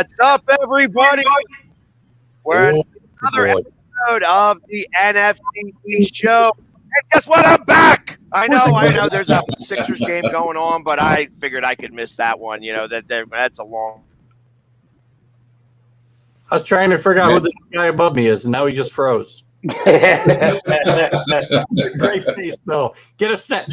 What's up, everybody? We're in another episode of the NFC show. And guess what? I'm back. I know. There's a Sixers game going on, but I figured I could miss that one. You know, that's a long. I was trying to figure out who the guy above me is, and now he just froze. Great face, though. Get a snap.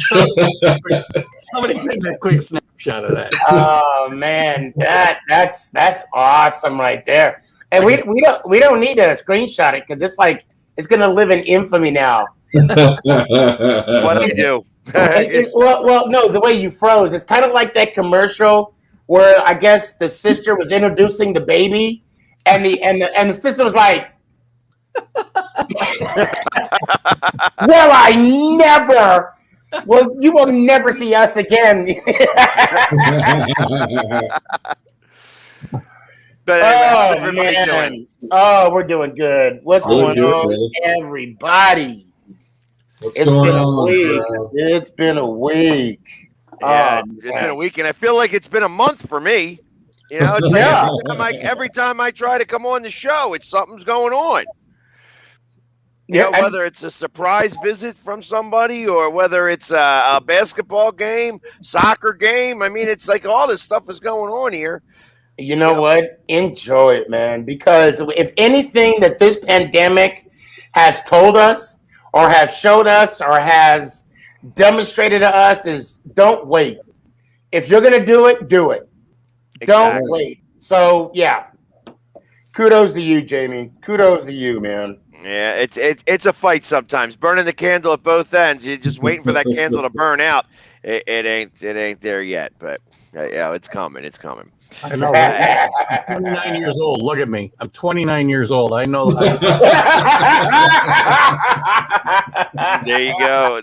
Somebody take a quick snapshot of that. Oh man, that's awesome right there. And we don't need to screenshot it because it's gonna live in infamy now. What do you do? Well, no, the way you froze, it's kind of like that commercial where I guess the sister was introducing the baby, and the sister was like, "Well, you will never see us again." But oh man! Oh, we're doing good. What's going on, everybody? It's been a week. Yeah, it's been a week, and I feel like it's been a month for me. You know, every time I try to come on the show, something's going on. You know, whether it's a surprise visit from somebody or whether it's a basketball game, soccer game. I mean, it's like all this stuff is going on here. You know what? Enjoy it, man. Because if anything that this pandemic has told us or has showed us or has demonstrated to us is don't wait. If you're going to do it, do it. Exactly. Don't wait. So, yeah. Kudos to you, Jamie. Kudos to you, man. Yeah, it's a fight sometimes. Burning the candle at both ends. You're just waiting for that candle to burn out. It ain't there yet, but yeah, it's coming. It's coming. I know. I'm 29 years old. Look at me. I'm 29 years old. I know. There you go.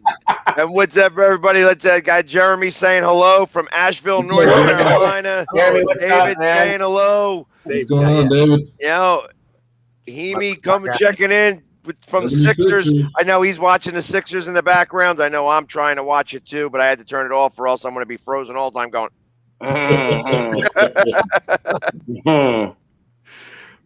And what's up, everybody? Let's got Jeremy saying hello from Asheville, North Carolina. Jeremy, what's David up, man? saying hello. What's going on, David? You know, Hemi coming checking in from the Sixers. I know he's watching the Sixers in the background. I know I'm trying to watch it too, but I had to turn it off or else I'm going to be frozen all the time going.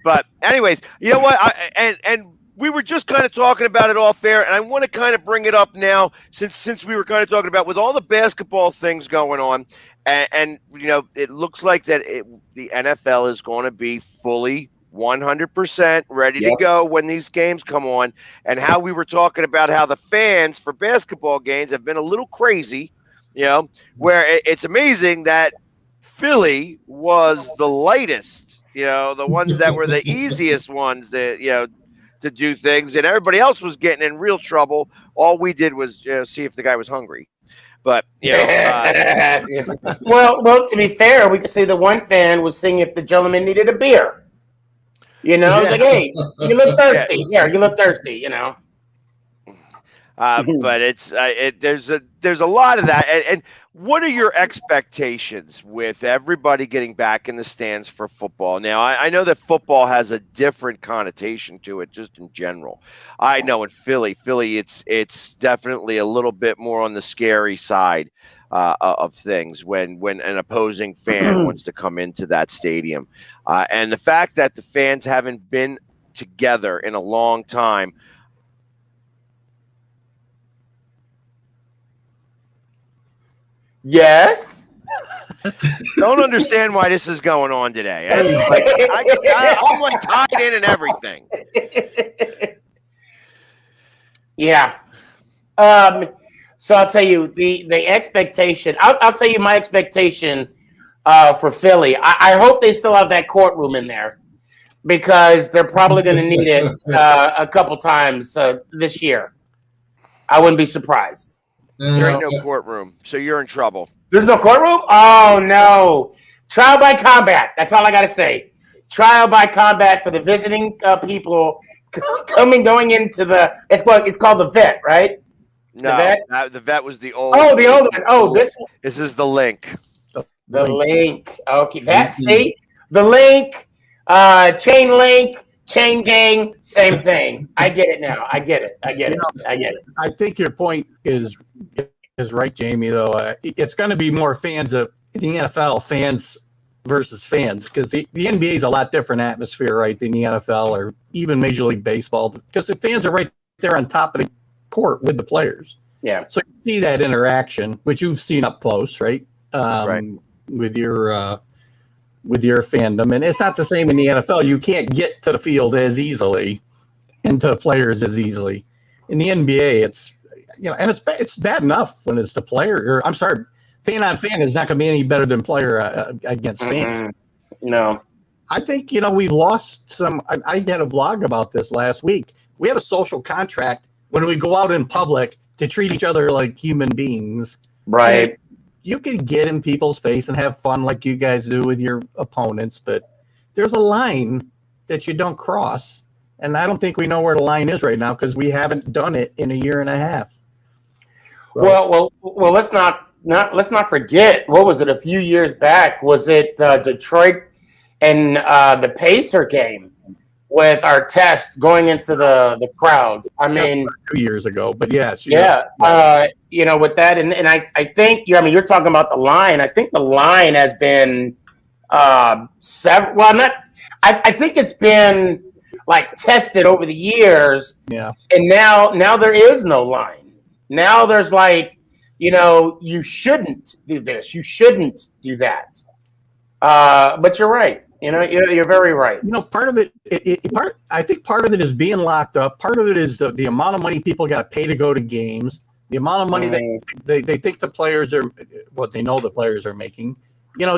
But anyways, you know what? And we were just kind of talking about it off air, and I want to kind of bring it up now since we were kind of talking about with all the basketball things going on, and you know, it looks like that the NFL is going to be fully 100% ready to go when these games come on, and how we were talking about how the fans for basketball games have been a little crazy, you know, where it's amazing that Philly was the lightest, you know, the ones that were the easiest ones that, you know, to do things, and everybody else was getting in real trouble. All we did was see if the guy was hungry. But, you know. Well, to be fair, we could see the one fan was seeing if the gentleman needed a beer. You know, like, hey, you look thirsty. Yeah, you look thirsty, you know. But there's a lot of that. And what are your expectations with everybody getting back in the stands for football? Now, I know that football has a different connotation to it just in general. I know in Philly, it's definitely a little bit more on the scary side of things when an opposing fan wants to come into that stadium. And the fact that the fans haven't been together in a long time. Yes. Don't understand why this is going on today. I'm like tied in and everything. Yeah. So I'll tell you the expectation. I'll tell you my expectation for Philly. I hope they still have that courtroom in there because they're probably going to need it a couple times this year. I wouldn't be surprised. There ain't no courtroom, so you're in trouble. There's no courtroom? Oh, no. Trial by combat. That's all I got to say. Trial by combat for the visiting people going into the – it's called the vet, right? No, the vet was the old – Oh, the old one. Oh, this is the link. The link. Okay, that, see? The link, chain link, chain gang, same thing. I get it now. I get it. I think your point is right, Jamie, though. It's going to be more fans of the NFL, fans versus fans, because the NBA is a lot different atmosphere, right, than the NFL or even Major League Baseball, because the fans are right there on top of the court with the players. Yeah. So you see that interaction, which you've seen up close, right? Right. With your fandom, and it's not the same in the NFL. You can't get to the field as easily and to the players as easily. In the NBA, it's and it's bad enough when it's the player. Or I'm sorry, fan on fan is not going to be any better than player against fan. No. I think we've lost some. I had a vlog about this last week. We have a social contract when we go out in public to treat each other like human beings. Right. And you can get in people's face and have fun like you guys do with your opponents, but there's a line that you don't cross. And I don't think we know where the line is right now because we haven't done it in a year and a half. So, Well. Let's not forget. What was it? A few years back, was it Detroit and the Pacer game with our test going into the crowds? I mean, 2 years ago, but yes, yeah. With that, and I think you're talking about the line. I think the line has been several. Well, not. I think it's been like tested over the years. Yeah. And now there is no line. Now there's like, you shouldn't do this. You shouldn't do that. But you're right. You're very right. Part of it, I think part of it is being locked up. Part of it is the amount of money people got to pay to go to games. The amount of money they think the players are, what they know the players are making.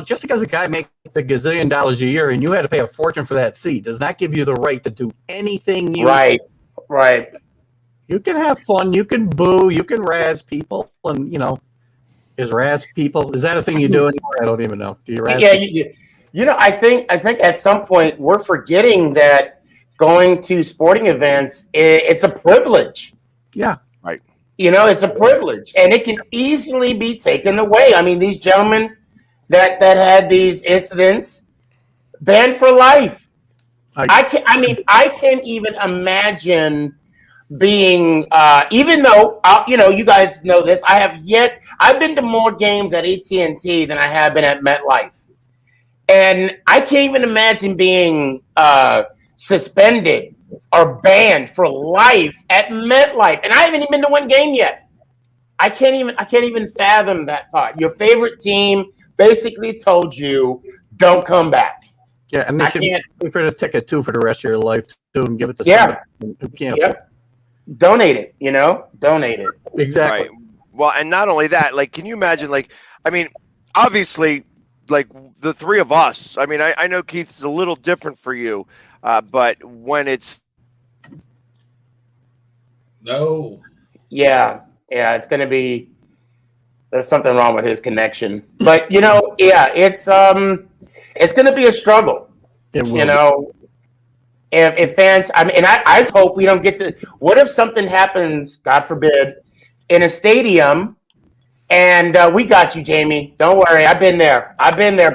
Just because a guy makes $1 gazillion a year and you had to pay a fortune for that seat does not give you the right to do anything you Right. You can have fun, you can boo, you can razz people, and is razz people? Is that a thing you do anymore? I don't even know. Do you razz? Yeah, I think at some point we're forgetting that going to sporting events, it's a privilege. Yeah. Right. It's a privilege, and it can easily be taken away. I mean, these gentlemen that had these incidents, banned for life. I can't even imagine being, even though you guys know this, I've been to more games at AT&T than I have been at MetLife, and I can't even imagine being suspended or banned for life at MetLife, and I haven't even been to one game yet. I can't even fathom that thought. Your favorite team basically told you, don't come back. Yeah, and they should pay for the ticket too for the rest of your life too, and give it to somebody who can't. Yep. Donate it. Donate it. Exactly. Right. Well, and not only that, like, can you imagine? Like, I mean, obviously, like the three of us. I mean, I know Keith's a little different for you, but when it's it's going to be. There's something wrong with his connection, but it's going to be a struggle. It will. If fans, I hope we don't get to. What if something happens, God forbid, in a stadium, and we got you, Jamie. Don't worry, I've been there,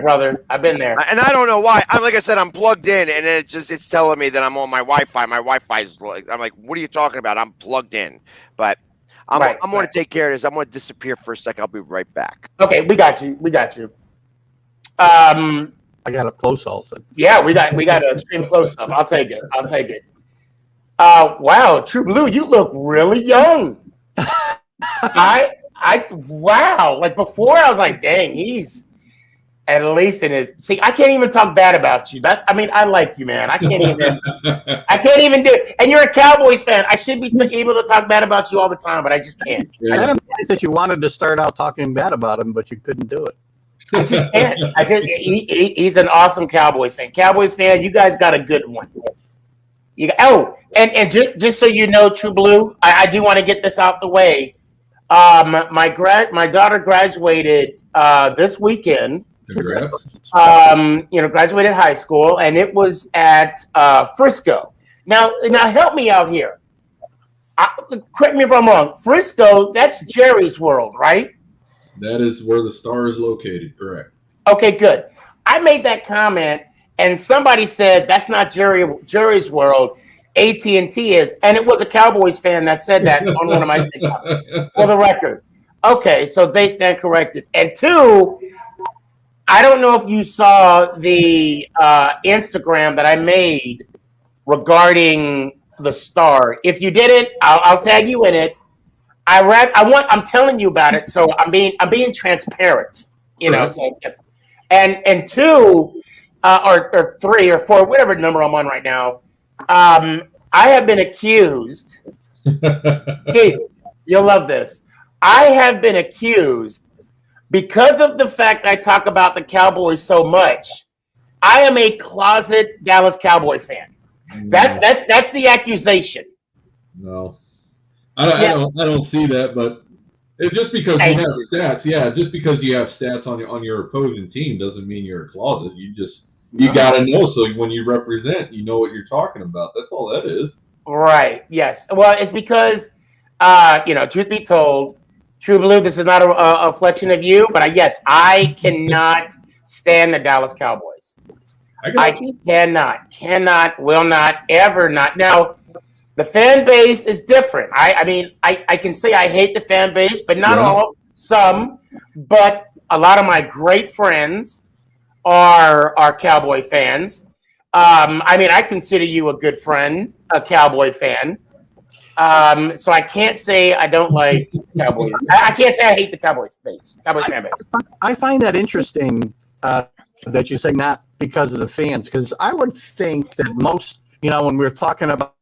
brother. I've been there. And I don't know why. Like I said, I'm plugged in, and it's telling me that I'm on my Wi-Fi. My Wi-Fi is. I'm like, what are you talking about? I'm plugged in, but. I'm going to take care of this. I'm going to disappear for a second. I'll be right back. Okay, we got you. I got up close also. Yeah, we got an extreme close up. I'll take it. Wow, True Blue, you look really young. Wow. Like before, I was like, dang, he's at least in his. See, I can't even talk bad about you. I like you, man. I can't even do it. And you're a Cowboys fan. I should be able to talk bad about you all the time, but I just can't. I am surprised that you wanted to start out talking bad about him, but you couldn't do it. I just can't. He's an awesome Cowboys fan. Cowboys fan, you guys got a good one. And just so you know, True Blue, I do want to get this out the way. My daughter graduated this weekend. Graduated high school, and it was at Frisco. Now help me out here. Correct me if I'm wrong. Frisco, that's Jerry's World, right? That is where the star is located, correct. Okay, good. I made that comment, and somebody said that's not Jerry's World. AT&T is, and it was a Cowboys fan that said that on one of my TikToks. For the record, okay, so they stand corrected. And two, I don't know if you saw the Instagram that I made regarding the Star. If you didn't, I'll tag you in it. I'm telling you about it, so I'm being transparent. You know, so, and two, or three or four, whatever number I'm on right now. I have been accused. Keith, you'll love this. I have been accused because of the fact I talk about the Cowboys so much. I am a closet Dallas Cowboy fan. That's the accusation. No, I don't see that, but it's just because you have stats. Yeah, just because you have stats on your opposing team doesn't mean you're a closet. You got to know, so when you represent, you know what you're talking about. That's all that is. Right. Yes. Well, it's because, truth be told, True Blue, this is not a reflection of you, but yes, I cannot stand the Dallas Cowboys. I cannot, will not, ever not. Now, the fan base is different. I can say I hate the fan base, but not all. Some, but a lot of my great friends are Cowboy fans. I consider you a good friend, a Cowboy fan. So I can't say I don't like Cowboys. I can't say I hate the Cowboys fan base. I find that interesting that you say not because of the fans, because I would think that most, when we're talking about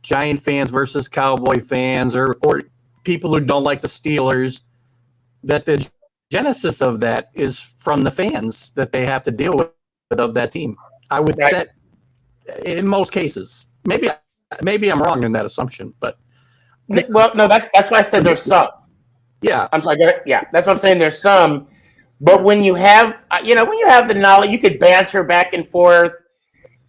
Giant fans versus Cowboy fans or people who don't like the Steelers, that the genesis of that is from the fans that they have to deal with of that team. I would that in most cases. Maybe I'm wrong in that assumption, but well, no, that's why I said there's some. Yeah, I'm sorry. Yeah, that's what I'm saying. There's some, but when you have, when you have the knowledge, you could banter back and forth,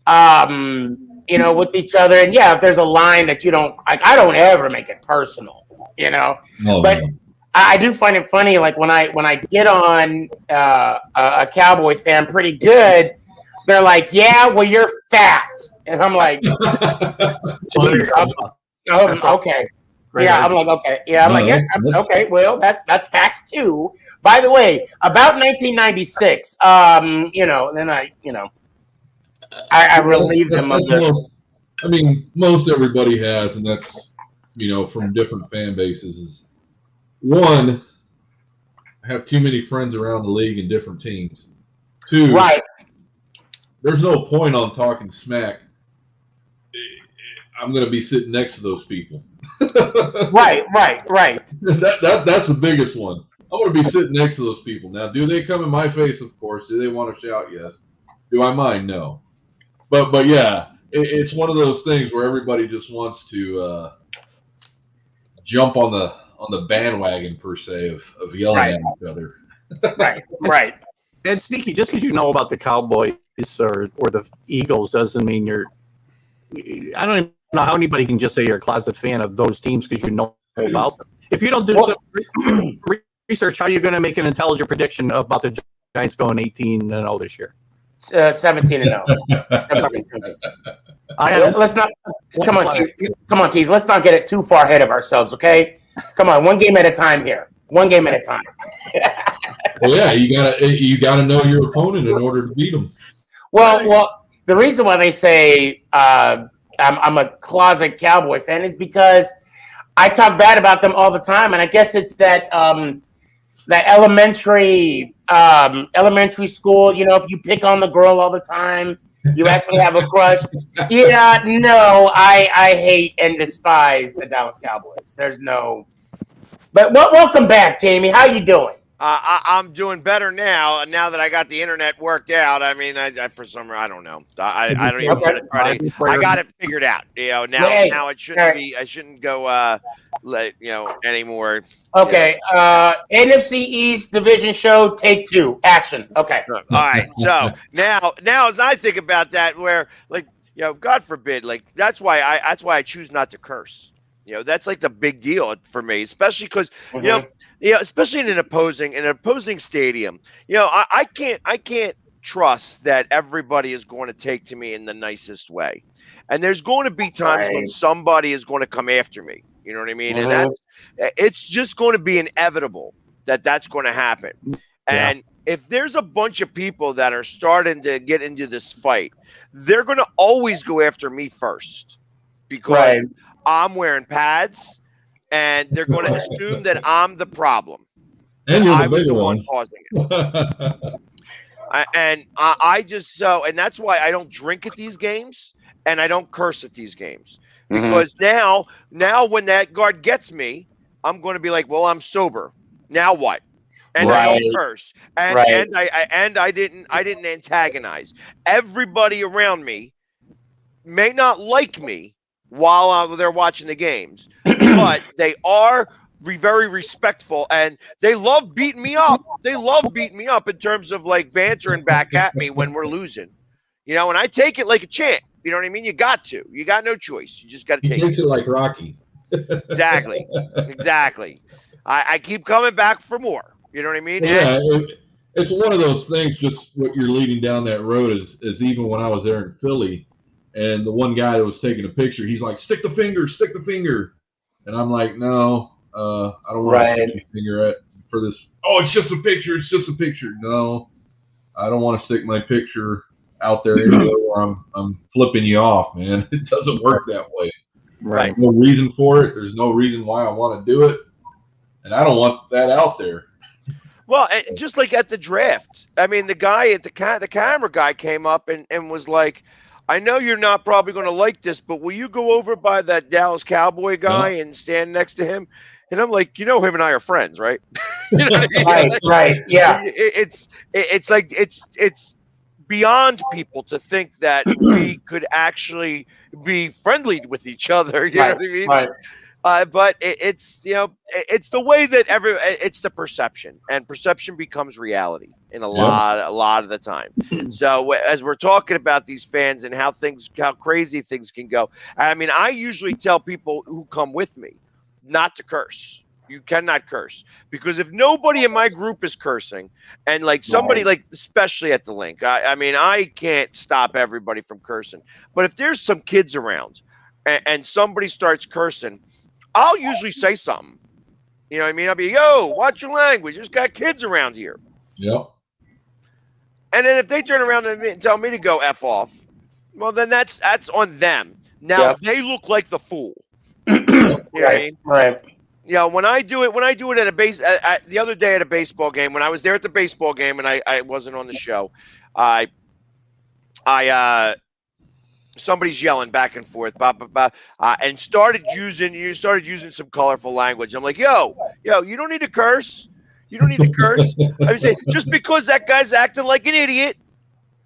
with each other. And yeah, if there's a line that you don't like, I don't ever make it personal, but. I do find it funny, like when I get on a Cowboys fan pretty good, they're like, "Yeah, well, you're fat," and I'm like, "Okay, yeah." I'm like, "Okay, yeah." I'm like, "Yeah, okay." Well, that's facts too. By the way, about 1996, then I relieved them of the. Most everybody has, and that's from different fan bases. One, I have too many friends around the league in different teams. Two, there's no point on talking smack. I'm going to be sitting next to those people. Right. That's the biggest one. I'm going to be sitting next to those people. Now, do they come in my face? Of course. Do they want to shout? Yes. Do I mind? No. But yeah, it's one of those things where everybody just wants to jump on the bandwagon per se of yelling at each other. Right. And Sneaky, just because you know about the Cowboys or the Eagles doesn't mean you're. I don't even know how anybody can just say you're a closet fan of those teams because you know about them. If you don't do some research, how are you going to make an intelligent prediction about the Giants going 18-0 this year? 17-0. Let's not. Come on, Keith. Let's not get it too far ahead of ourselves, okay? Come on, one game at a time here. One game at a time. Well, yeah, you gotta know your opponent in order to beat them. Well, the reason why they say I'm a closet Cowboy fan is because I talk bad about them all the time, and I guess it's that elementary school. If you pick on the girl all the time, you actually have a crush. Yeah, no, I hate and despise the Dallas Cowboys. There's no. But welcome back, Jamie. How you doing? I'm doing better now. Now that I got the internet worked out, I for some reason I don't know. I don't even try to. I got it figured out. Now it shouldn't be. I shouldn't go anymore. Okay. NFC East division show, take 2, action. Okay. All right. So now as I think about that, where God forbid, that's why I choose not to curse. That's like the big deal for me, especially because especially in an opposing stadium. I can't trust that everybody is going to take to me in the nicest way, and there's going to be times when somebody is going to come after me. You know what I mean? And it's just going to be inevitable that that's going to happen. And if there's a bunch of people that are starting to get into this fight, they're going to always go after me first because I'm wearing pads, and they're going to assume that I'm the problem. And you're I the was bigger the one one. causing it. I just and that's why I don't drink at these games and I don't curse at these games because now when that guard gets me, I'm going to be like, well, I'm sober. Now what? And I don't curse. And I didn't antagonize. Everybody around me may not like me while they're watching the games, but they are very respectful, and they love beating me up. They love beating me up in terms of like bantering back at me when we're losing, and I take it like a champ. You know what I mean? You got to. You got no choice. You just got to take Takes it like Rocky. Exactly. I keep coming back for more. You know what I mean? Yeah, it's one of those things. Just what you're leading down that road is even when I was there in Philly, and the one guy that was taking a picture, he's like, stick the finger," and I'm like, no. I don't want to stick my finger for this. Oh, it's just a picture. It's just a picture. No, I don't want to stick my picture out there anywhere where I'm flipping you off, man. It doesn't work that way. Right. There's no reason for it. There's no reason why I want to do it, and I don't want that out there. Well, just like at the draft, I mean, the guy at the camera guy came up and was like, I know you're not probably going to like this, but will you go over by that Dallas Cowboy guy and stand next to him? And I'm like, him and I are friends, right? You know what I mean? Right, yeah. It's like it's beyond people to think that we could actually be friendly with each other. You know what I mean? Right. But it's it's the way that it's the perception, and perception becomes reality in a lot of the time. So as we're talking about these fans and how crazy things can go, I mean, I usually tell people who come with me not to curse. You cannot curse, because if nobody in my group is cursing, and like somebody like especially at the link, I mean, I can't stop everybody from cursing. But if there's some kids around and somebody starts cursing, I'll usually say something. You know what I mean? I'll be, yo, watch your language. There's got kids around here. Yep. And then if they turn around and tell me to go F off, well, then that's on them. Now they look like the fool. You know what I mean? Right. When I do it at the other day at a baseball game, when I was there at the baseball game and I wasn't on the show, somebody's yelling back and forth, and started using some colorful language. I'm like, yo, you don't need to curse. You don't need to curse. I would say, just because that guy's acting like an idiot,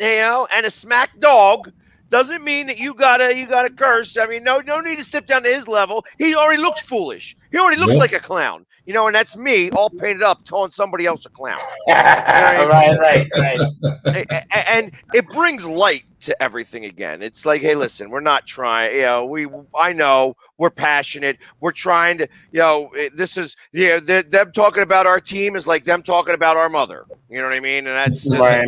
and a smack dog, doesn't mean that you gotta curse. I mean, no need to step down to his level. He already looks foolish. He already looks like a clown. And that's me all painted up calling somebody else a clown. Right. And it brings light to everything again. It's like, hey, listen, we're not trying. I know we're passionate. We're trying to. This is them talking about our team is like them talking about our mother. You know what I mean? And that's just. Right.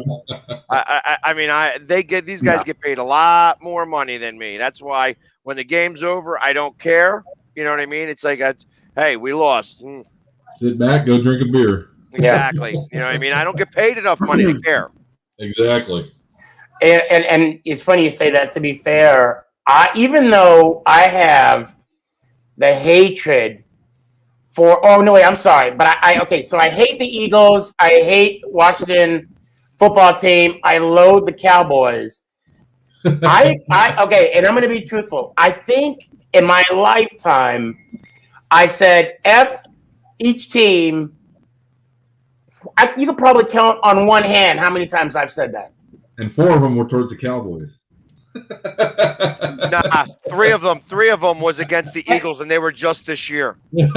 These guys get paid a lot more money than me. That's why when the game's over, I don't care. You know what I mean? It's like, hey, we lost. Sit back, go drink a beer. Exactly. You know what I mean? I don't get paid enough money to care. Exactly. And it's funny you say that. To be fair, even though I have the hatred for, I'm sorry, but so I hate the Eagles. I hate Washington football team. I loathe the Cowboys. And I'm going to be truthful. I think in my lifetime, I said F each team. You could probably count on one hand how many times I've said that. And 4 of them were towards the Cowboys. Nah, 3 of them was against the Eagles, and they were just this year. No,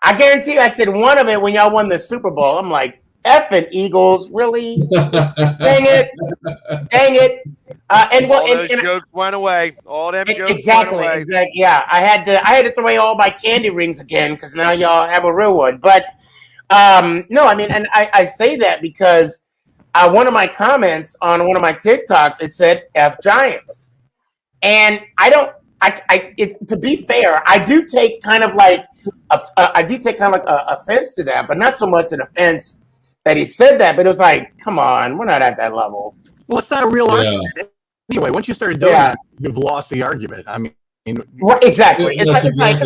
I guarantee you, I said one of it when y'all won the Super Bowl. I'm like, effing Eagles, really? Dang it. Those jokes went away. All them jokes went away. Exactly. Yeah, I had to throw away all my candy rings again because now y'all have a real one. But no, I mean, and I say that because one of my comments on one of my TikToks, it said F Giants. And I don't to be fair, I do take kind of like offense to that, but not so much an offense that he said that, but it was like, come on, we're not at that level. Well, it's not a real argument. Anyway, once you started doing that, you've lost the argument. I mean, right, exactly. It's like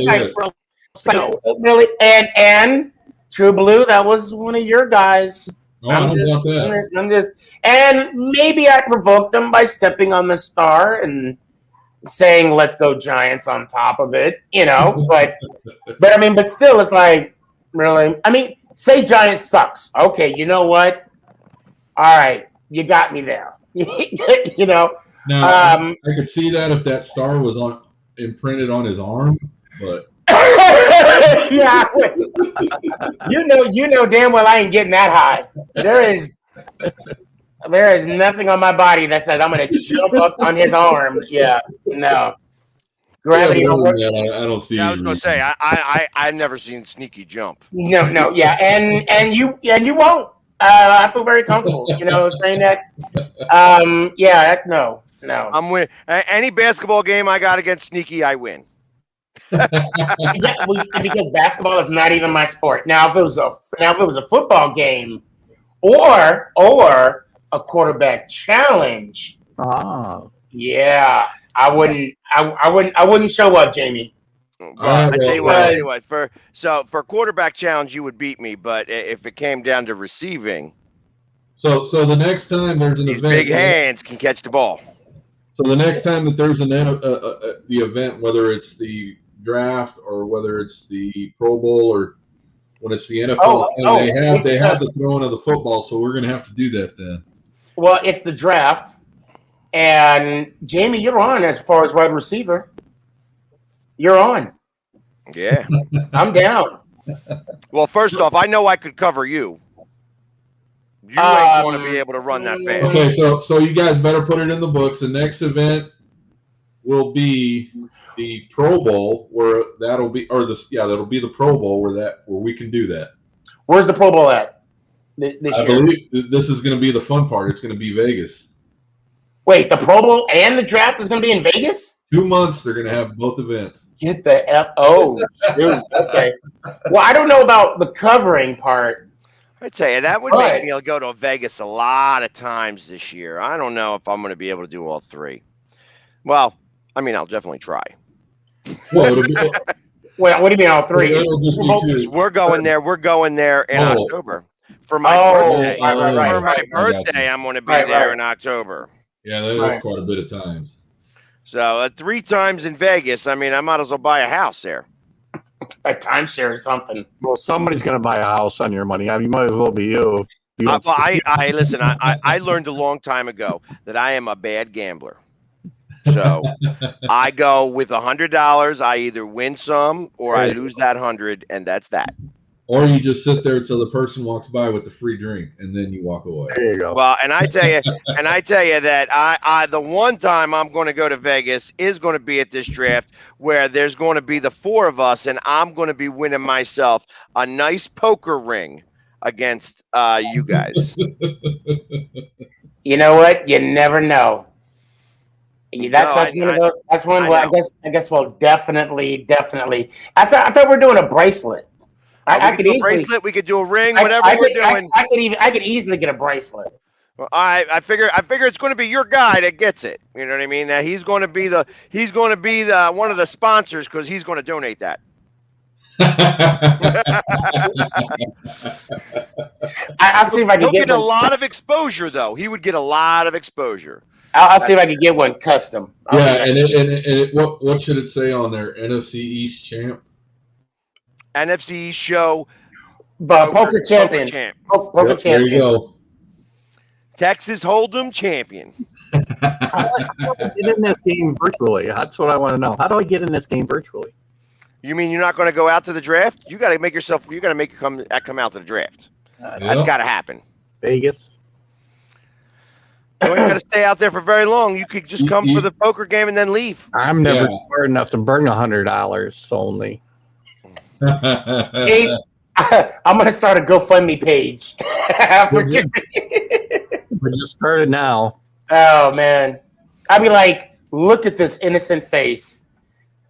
really, and True Blue, that was one of your guys. Oh, I'm just, and maybe I provoked him by stepping on the star and saying "Let's go Giants" on top of it, But still, it's like, really. I mean, say Giants sucks. Okay, you know what? All right, you got me there. Now, I could see that if that star was imprinted on his arm, but yeah, you know damn well I ain't getting that high. There is nothing on my body that says I'm going to jump up on his arm. Yeah, no. Gravity. I don't see. Yeah, I was going to say I've never seen Sneaky jump. No, yeah, and you won't. I feel very comfortable, saying that. No. I'm win. Any basketball game I got against Sneaky, I win. Because basketball is not even my sport. Now, if it was a football game, or a quarterback challenge, I wouldn't show up, Jamie. I tell you what. For quarterback challenge, you would beat me. But if it came down to receiving, so the next time there's an these event, big hands can catch the ball. So the next time that there's the event, whether it's the draft or whether it's the Pro Bowl or when it's the NFL, they have the throwing of the football. So we're going to have to do that then. Well, it's the draft, and Jamie, you're on as far as wide receiver. You're on. Yeah. I'm down. Well, first off, I know I could cover you. You ain't going to be able to run that fast. Okay, so you guys better put it in the books. The next event will be the Pro Bowl, where that'll be the Pro Bowl where we can do that. Where's the Pro Bowl at this year? I believe this is going to be the fun part. It's going to be Vegas. Wait, the Pro Bowl and the draft is going to be in Vegas? 2 months, they're going to have both events. Get the F. Oh, dude. Okay. Well, I don't know about the covering part. I'd say that would make me go to Vegas a lot of times this year. I don't know if I'm going to be able to do all three. Well, I mean, I'll definitely try. Well, what do you mean all three? We're going there in October for my birthday. Right. For my birthday, I'm going to be there in October. Yeah, that is quite a bit of time. So 3 times in Vegas. I mean, I might as well buy a house there. A timeshare or something. Well, somebody's going to buy a house on your money. I mean, you might as well be you. Listen. I learned a long time ago that I am a bad gambler. So I go with $100. I either win some or I lose that 100, and that's that. Or you just sit there till the person walks by with the free drink, and then you walk away. There you go. Well, and I tell you that I the one time I'm going to go to Vegas is going to be at this draft where there's going to be the 4 of us, and I'm going to be winning myself a nice poker ring against you guys. You know what? You never know. That's one. Well, I guess. Well, definitely. I thought we were doing a bracelet. I could easily bracelet. We could do a ring. Whatever we're doing. I could easily get a bracelet. Well, I figure it's going to be your guy that gets it. You know what I mean? That he's going to be the one of the sponsors because he's going to donate that. I'll see if I can get a lot of exposure, though. He would get a lot of exposure. I'll see if I can get one custom. What should it say on there? NFC East champ. NFC show. Poker champion. Poker champion. There you go. Texas Hold'em champion. How do I get in this game virtually? That's what I want to know. How do I get in this game virtually? You mean you're not going to go out to the draft? You got to make yourself. You got to make come out to the draft. That's got to happen. Vegas. You ain't got to stay out there for very long. You could just come for the poker game and then leave. I'm never smart enough to burn $100 only. Hey, I'm going to start a GoFundMe page. We just started now. Oh, man. I'd be like, look at this innocent face.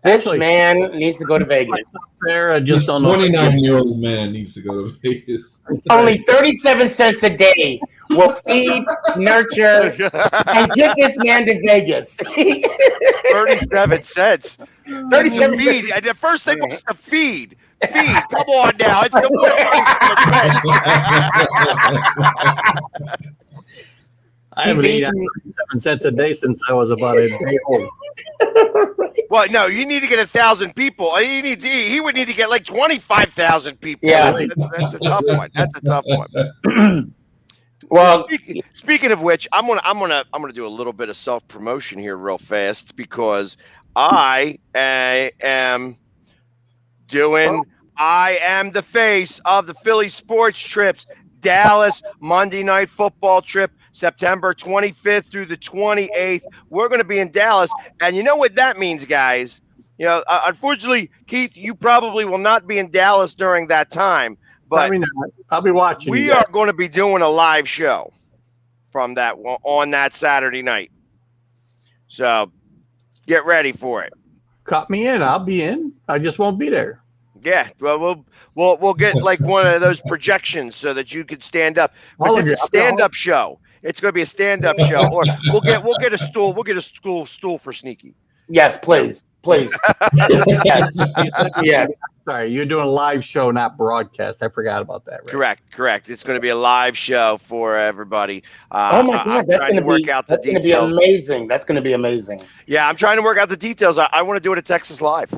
This Actually, man needs to go to Vegas. Fair, I just don't know. 29-year-old man needs to go to Vegas. Only 37 cents a day will feed, nurture, and get this man to Vegas. 37 cents. 37 Feed. And the first thing was to feed. Feed. Come on now. It's the more 37 cents. I haven't eaten 37 cents a day since I was about a day old. Well, no, you need to get 1,000 people. He would need to get like 25,000 people. Yeah. That's a tough one. That's a tough one. Well, Speaking of which, I'm gonna do a little bit of self promotion here real fast because I am the face of the Philly Sports Trips Dallas Monday Night Football trip, September 25th through the 28th. We're going to be in Dallas, and you know what that means, guys. You know, unfortunately, Keith, you probably will not be in Dallas during that time, but Probably not. I'll be watching. we are going to be doing a live show from that on that Saturday night. So get ready for it. Cut me in. I'll be in. I just won't be there. Yeah, well, we'll get like one of those projections so that you can stand up. But it's a stand-up show. It's going to be a stand-up show, or we'll get a stool. We'll get a stool for Sneaky. yes, please. Yes. Yes. Sorry, you're doing a live show, not broadcast. I forgot about that. Right? Correct. It's going to be a live show for everybody. Oh my God, I'm that's trying going to work out the to be details. amazing. That's going to be amazing. Yeah, I'm trying to work out the details. I want to do it at Texas Live.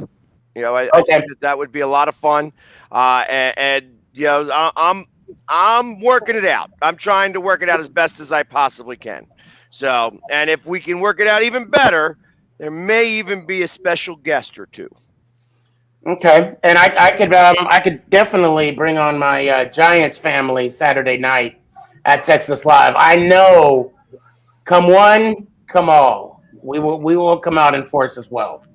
You know, I think that would be a lot of fun. And you know, I'm working it out. I'm trying to work it out as best as I possibly can. So, and if we can work it out even better, there may even be a special guest or two. Okay, and I could definitely bring on my Giants family Saturday night at Texas Live. I know, come one, come all. We will come out in force as well.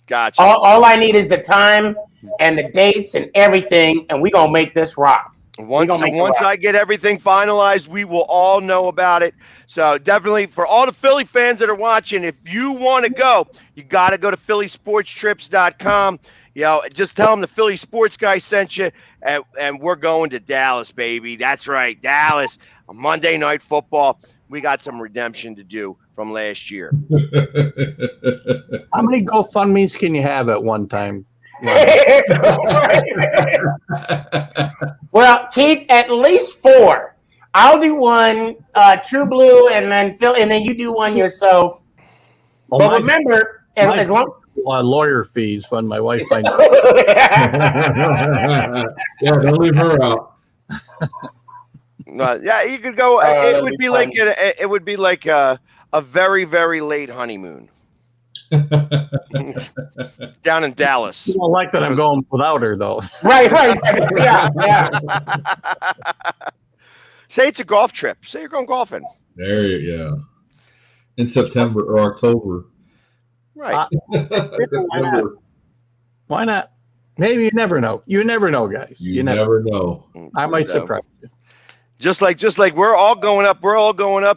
Gotcha. All I need is the time and the dates and everything, and we're gonna make this rock. Once I get everything finalized, we will all know about it. So definitely for all the Philly fans that are watching, if you want to go, you got to go to phillysportstrips.com. You know, just tell them the Philly Sports Guy sent you, and we're going to Dallas, baby. That's right, Dallas. Monday Night Football. We got some redemption to do from last year. How many GoFundMe's can you have at one time? Well, Keith, at least 4. I'll do one, True Blue, and then Phil, and then you do one yourself. Well, but remember, as long lawyer fees when my wife finds out. Yeah, don't leave her out. Yeah, you could go. It would be like a very, very late honeymoon down in Dallas. You don't like that I'm going without her, though. right. Yeah. Say it's a golf trip. Say you're going golfing. There you go. In September or October. Right. Why not? Maybe you never know. You never know, guys. You never know. I might surprise you. Just like we're all going up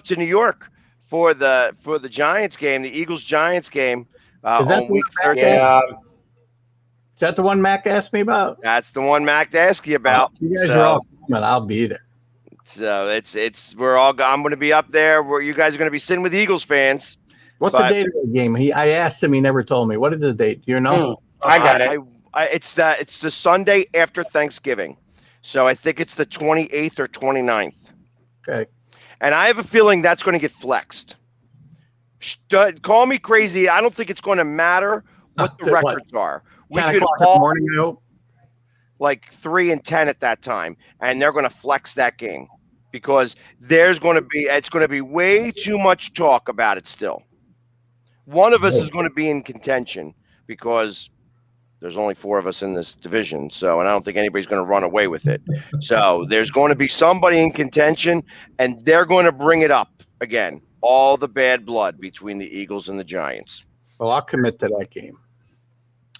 to New York for the Giants game, the Eagles Giants game on week 13. Yeah. Is that the one Mac asked me about? That's the one Mac asked you about. You guys are all coming. I'll be there. So I'm going to be up there where you guys are going to be sitting with Eagles fans. What's the date of the game? I asked him. He never told me. What is the date? Do you know? I got it. It's the Sunday after Thanksgiving. So I think it's the 28th or 29th. Okay. And I have a feeling that's going to get flexed. Call me crazy. I don't think it's going to matter what the records are. We 10 could o'clock in the morning, I hope. Like 3 and 10 at that time, and they're going to flex that game because it's going to be way too much talk about it still. One of us is going to be in contention because there's only 4 of us in this division. So, and I don't think anybody's going to run away with it. So there's going to be somebody in contention, and they're going to bring it up again. All the bad blood between the Eagles and the Giants. Well, I'll commit to that game.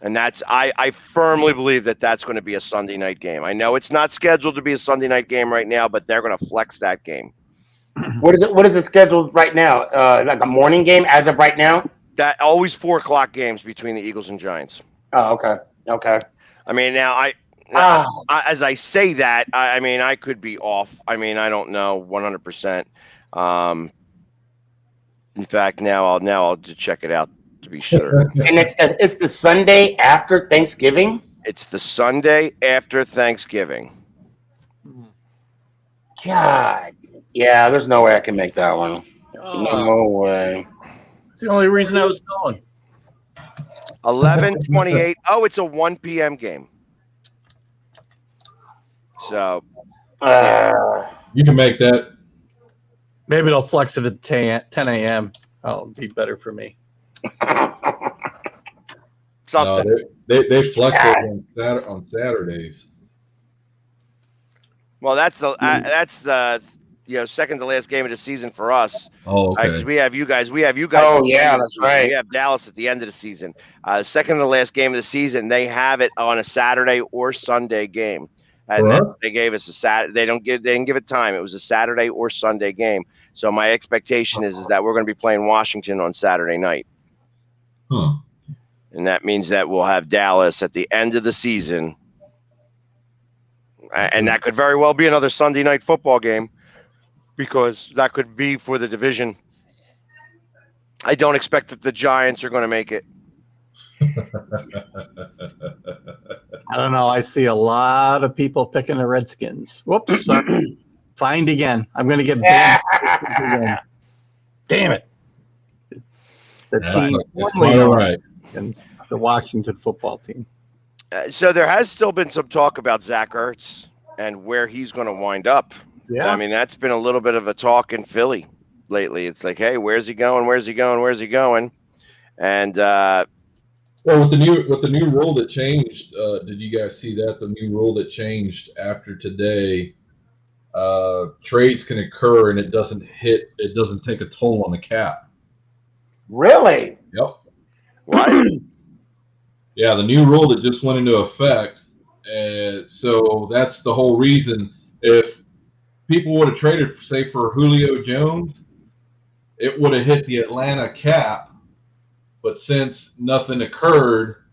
And I firmly believe that's going to be a Sunday night game. I know it's not scheduled to be a Sunday night game right now, but they're going to flex that game. What is it scheduled right now? Like a morning game as of right now? That always 4 o'clock games between the Eagles and Giants. Oh, okay. Okay. I mean, now as I say that, I mean I could be off. I mean I don't know 100%. In fact, now I'll just check it out to be sure. And it's the Sunday after Thanksgiving. It's the Sunday after Thanksgiving. God. Yeah, there's no way I can make that one. No way. It's the only reason I was going. 11:28. Oh, it's a 1 p.m. game. So You can make that. Maybe they'll flex it at 10 a.m. That'll be better for me. something. No, they flex it on Saturdays. Well, that's the second to last game of the season for us. Oh, okay. Because we have you guys. Oh, yeah, that's right. We have Dallas at the end of the season. Second to last game of the season, they have it on a Saturday or Sunday game. And they gave us a Saturday. They didn't give it time. It was a Saturday or Sunday game. So my expectation is that we're going to be playing Washington on Saturday night. Huh. And that means that we'll have Dallas at the end of the season. And that could very well be another Sunday night football game because that could be for the division. I don't expect that the Giants are going to make it. I don't know. I see a lot of people picking the Redskins. Whoops. Sorry. Fined again. I'm going to get banned. Damn it. The team. All right. The Washington football team. So there has still been some talk about Zach Ertz and where he's going to wind up. Yeah. I mean, that's been a little bit of a talk in Philly lately. It's like, hey, where's he going? Where's he going? Where's he going? And well, with the new rule that changed, did you guys see that? The new rule that changed after today, trades can occur and it doesn't take a toll on the cap. Really? Yep. what? Yeah, the new rule that just went into effect. So that's the whole reason. If people would have traded, say, for Julio Jones, it would have hit the Atlanta cap. But since nothing occurred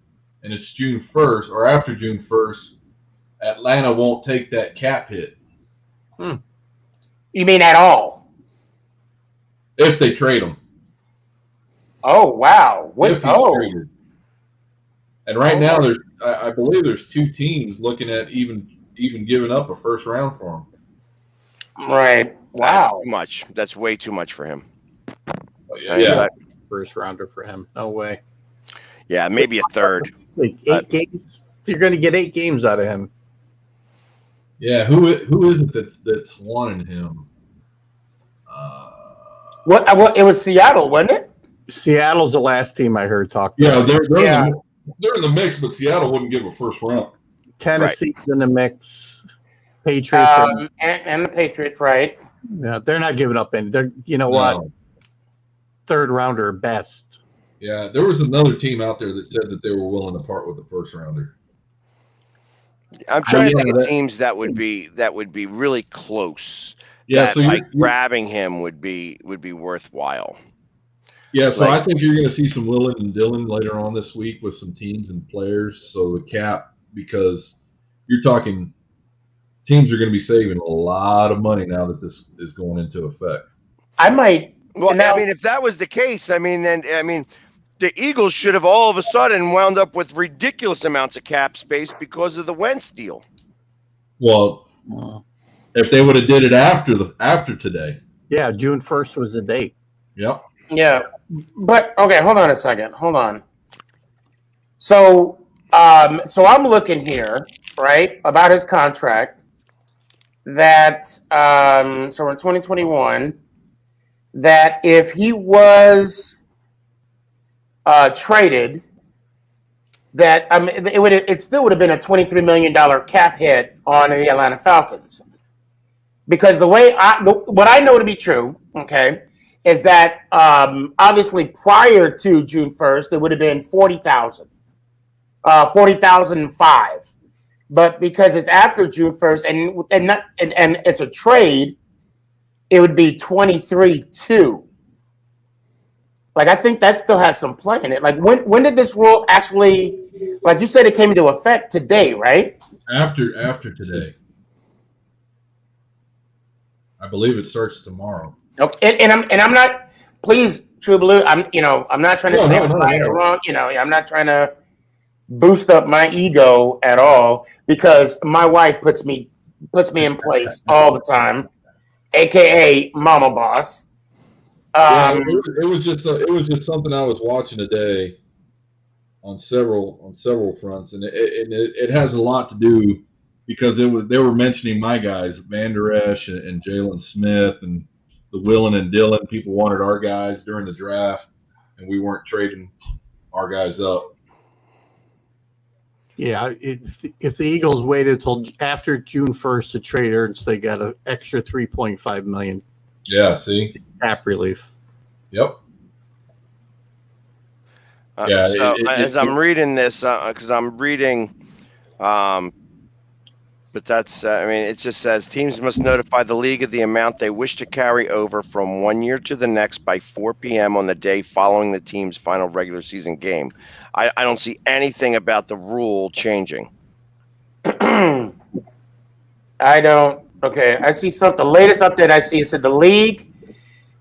and it's June 1st or after June 1st, Atlanta won't take that cap hit. You mean at all? If they trade them. Oh, wow. If he's traded. And right now, I believe there's 2 teams looking at even giving up a first round for him. Right. Wow. That's too much. That's way too much for him. Yeah. First rounder for him. No way. Yeah, maybe a third. Like 8 games. You're going to get 8 games out of him. Yeah. Who is it that's wanting him? What? It was Seattle, wasn't it? Seattle's the last team I heard talk. Yeah, they're in the mix, but Seattle wouldn't give a first round. Tennessee's in the mix. Patriots and the Patriots, right? Yeah, they're not giving up any. They're what? Third rounder best. Yeah, there was another team out there that said that they were willing to part with the first rounder. I'm trying to think of teams that would be really close. Yeah, so grabbing him would be worthwhile. Yeah, so I think you're going to see some Willard and Dillon later on this week with some teams and players. So the cap, because you're talking teams are going to be saving a lot of money now that this is going into effect. I might. Well, I mean, if that was the case, the Eagles should have all of a sudden wound up with ridiculous amounts of cap space because of the Wentz deal. Well, if they would have did it after today. Yeah, June 1st was the date. Yep. Yeah, but okay, hold on a second. Hold on. So I'm looking here, right, about his contract. That so in 2021, that if he was traded, that it still would have been a $23 million cap hit on the Atlanta Falcons, because the way what I know to be true, okay, is that obviously prior to June 1st, it would have been 40,000, 40,005. But because it's after June 1st and it's a trade, it would be 23.2. Like, I think that still has some play in it. Like, when did this rule actually, like you said, it came into effect today, right? After today. I believe it starts tomorrow. Okay. And I'm not, please, True Blue, I'm not trying to say I'm right or wrong. I'm not trying to boost up my ego at all, because my wife puts me in place all the time, aka Mama Boss. Yeah, it was just something I was watching today on several fronts, and it has a lot to do because they were mentioning my guys, Van Der Esch and Jalen Smith and the Willen and Dillon. People wanted our guys during the draft, and we weren't trading our guys up. Yeah, if the Eagles waited till after June 1st to trade Ertz, they got an extra $3.5 million. Yeah, see, cap relief. Yep. Yeah. So as I'm reading this, because I'm reading, but that's it just says teams must notify the league of the amount they wish to carry over from 1 year to the next by 4 p.m. on the day following the team's final regular season game. I don't see anything about the rule changing. I don't. Okay, I see something. The latest update I see said the league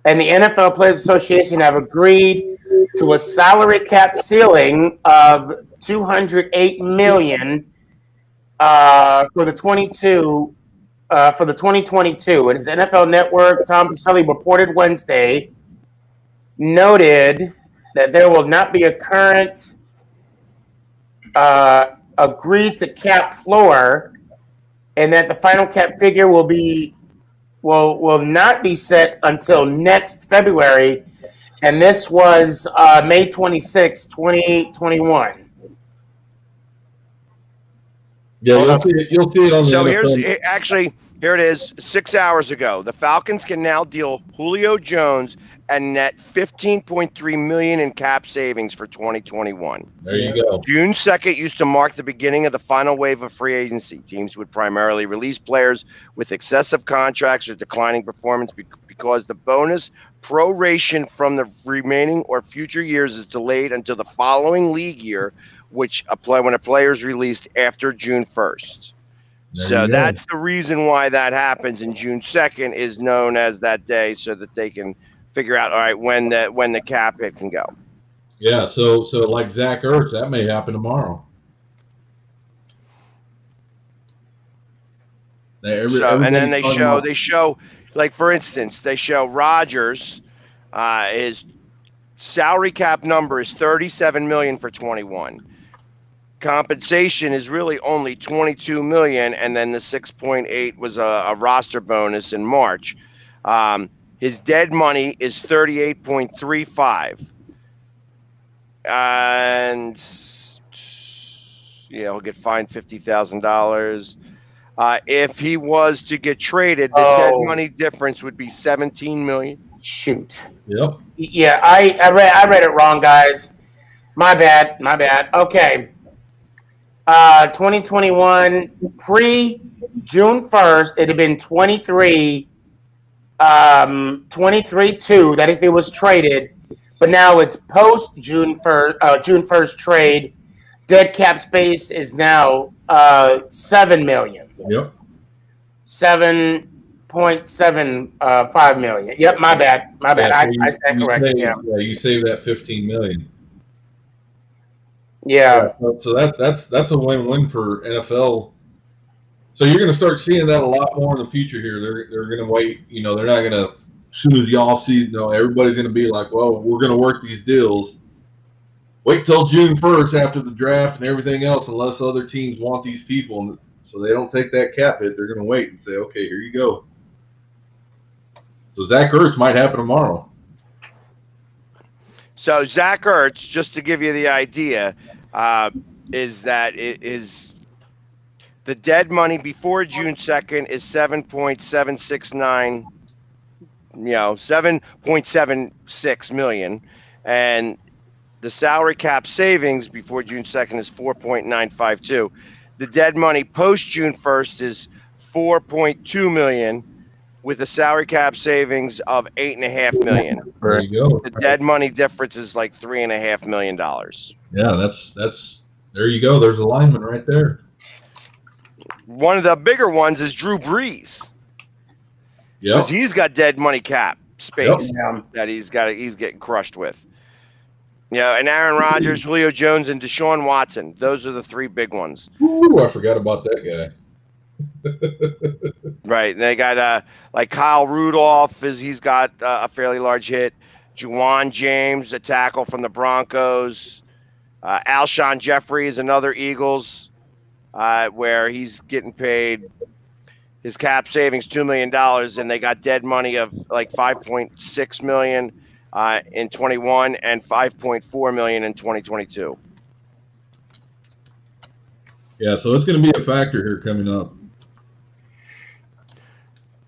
and the NFL Players Association have agreed to a salary cap ceiling of $208 million for the 2022. And his NFL Network, Tom Pacelli, reported Wednesday, noted that there will not be a current agreed to cap floor, and that the final cap figure will not be set until next February, and this was May 26, 2021. Yeah, you'll see it on the So NFL. Here it is. 6 hours ago, the Falcons can now deal Julio Jones and net $15.3 million in cap savings for 2021. There you go. June 2nd used to mark the beginning of the final wave of free agency. Teams would primarily release players with excessive contracts or declining performance because the bonus proration from the remaining or future years is delayed until the following league year, which when a player is released after June 1st. So that's the reason why that happens, and June 2nd is known as that day so that they can figure out, all right, when the cap hit can go. Yeah, so like Zach Ertz, that may happen tomorrow. And then they show, like, for instance, they show Rodgers, his salary cap number is $37 million for 21. Compensation is really only $22 million, and then the 6.8 was a roster bonus in March. His dead money is 38.35, and he'll get fined $50,000. If he was to get traded, the dead money difference would be $17 million. Shoot. Yep. Yeah, I read it wrong, guys. My bad. Okay. 2021 pre-June 1st, it'd have been 23-2 that if it was traded, but now it's post June 1st trade. Dead cap space is now $7 million. Yep. $7.75 million. Yep, my bad. I stand corrected. Yeah, you save that $15 million. Yeah. So that's a win-win for NFL. So you're going to start seeing that a lot more in the future here. They're going to wait. They're not going to, as soon as y'all see, everybody's going to be like, well, we're going to work these deals. Wait till June 1st after the draft and everything else, unless other teams want these people. So they don't take that cap hit. They're going to wait and say, okay, here you go. So Zach Ertz might happen tomorrow. So Zach Ertz, just to give you the idea, is that it is the dead money before June 2nd is 7.769, $7.76 million, and the salary cap savings before June 2nd is 4.952. The dead money post June 1st is 4.2 million. with a salary cap savings of $8.5 million. There you go. The dead money difference is like $3.5 million. Yeah, that's there you go. There's a lineman right there. One of the bigger ones is Drew Brees because Yep. he's got dead money cap space Yeah. that he's getting crushed with. Yeah, and Aaron Rodgers, Julio Jones, and Deshaun Watson. Those are the three big ones. Ooh, I forgot about that guy. Right. And they got like Kyle Rudolph he's got a fairly large hit. Juwan James, a tackle from the Broncos. Alshon Jeffrey is another Eagles, where he's getting paid his cap savings $2 million, and they got dead money of like $5.6 million in 21 and $5.4 million in 2022. Yeah, so it's going to be a factor here coming up.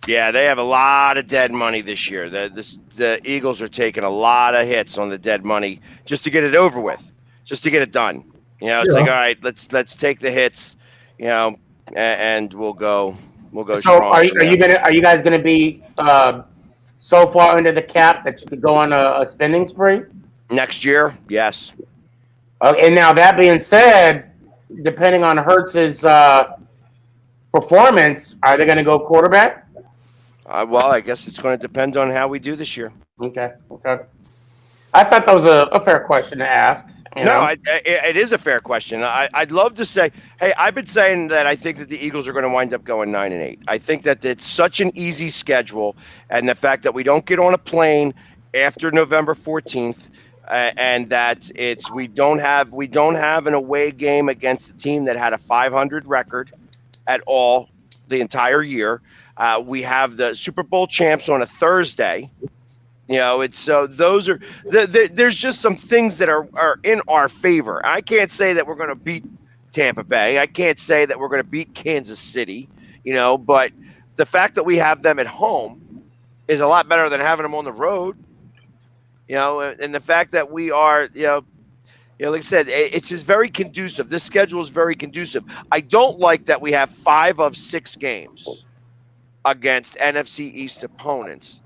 Yeah, they have a lot of dead money this year. The Eagles are taking a lot of hits on the dead money just to get it over with, just to get it done. You know, it's like, all right, let's take the hits, you know, and we'll go. So strong. are you guys gonna be so far under the cap that you could go on a spending spree? Next year? Yes. Okay, and now that being said, depending on Hurts's performance, are they going to go quarterback? Well, I guess it's going to depend on how we do this year. Okay. I thought that was a fair question to ask. No, it is a fair question. I'd love to say, hey, I've been saying that I think that the Eagles are going to wind up going 9-8. I think that it's such an easy schedule, and the fact that we don't get on a plane after November 14th, and that we don't have an away game against a team that had a 500 record at all the entire year. We have the Super Bowl champs on a Thursday. You know, it's so those are there's just some things that are in our favor. I can't say that we're going to beat Tampa Bay. I can't say that we're going to beat Kansas City, you know, but the fact that we have them at home is a lot better than having them on the road. You know, and the fact that we are, you know, like I said, it's just very conducive. This schedule is very conducive. I don't like that we have 5 of 6 games against NFC East opponents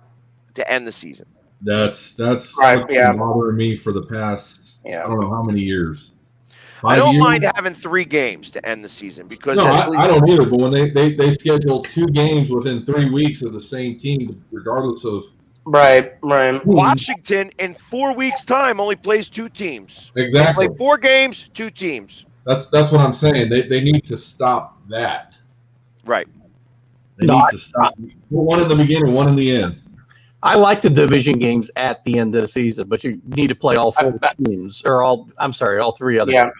to end the season. That's Right, what's yeah. been bothering me for the past I don't know how many years. 5 I don't years? mind having 3 games to end the season because No, I don't either. But when they schedule 2 games within 3 weeks of the same team, regardless of Right. Washington in 4 weeks' time only plays 2 teams. exactly. They play 4 games, 2 teams. That's what I'm saying. They need to stop that. Right. They need to stop. One in the beginning, one in the end. I like the division games at the end of the season, but you need to play all 4 teams, or all 3 other. Yeah.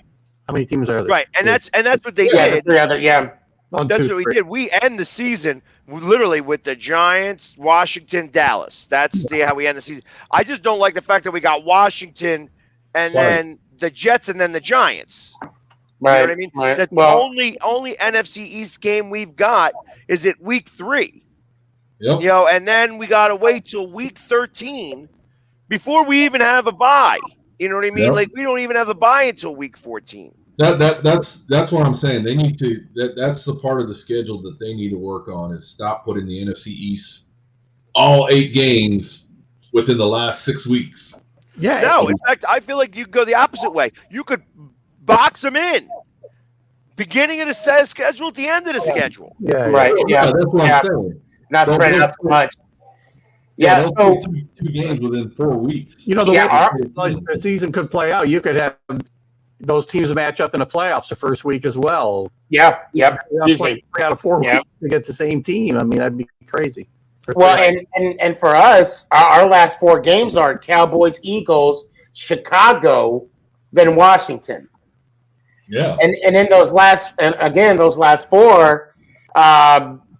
How many teams are there? Right, and that's what they Yeah, did. the 3 other. Yeah. That's what we did. We end the season literally with the Giants, Washington, Dallas. That's how we end the season. I just don't like the fact that we got Washington and then the Jets and then the Giants. Right. You know what I mean? Right. The only NFC East game we've got is at week 3. Yep. You know, and then we got to wait till week 13 before we even have a bye. You know what I mean? Yep. Like we don't even have a bye until week 14. That's what I'm saying. They need to. That's the part of the schedule that they need to work on is stop putting the NFC East all 8 games within the last 6 weeks. Yeah. No, in fact, I feel like you could go the opposite way. You could box them in. Beginning of the schedule at the end of the schedule. Yeah. Right. Yeah. That's what I'm saying. Not Don't spread it go- out so much. Yeah. don't So play 2 games within 4 weeks. You know, the Yeah, way the season could play out, you could have those teams match up in the playoffs the first week as well. yeah. Yep. Play Easy. 3 out of 4 Yeah. weeks against the same team. I mean, that'd be crazy. Well, and for us, our last 4 games are Cowboys, Eagles, Chicago, then Washington. Yeah. And in those last 4,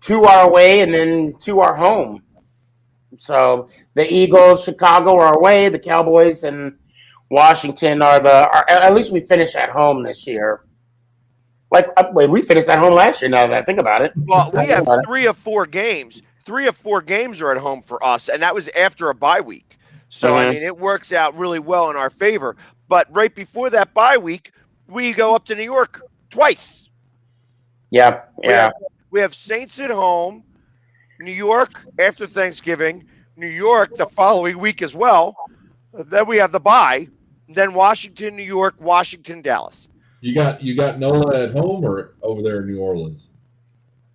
2 are away and then 2 are home. So the Eagles, Chicago are away. The Cowboys and Washington are at least we finished at home this year. Like we finished at home last year. Now that I think about it. Well, we have 3 of 4 games. 3 of 4 games are at home for us, and that was after a bye week. So I mean, it works out really well in our favor. But right before that bye week, we go up to New York twice. Yeah. We have Saints at home, New York after Thanksgiving, New York the following week as well. Then we have the bye. Then Washington, New York, Washington, Dallas. You got Nola at home or over there in New Orleans?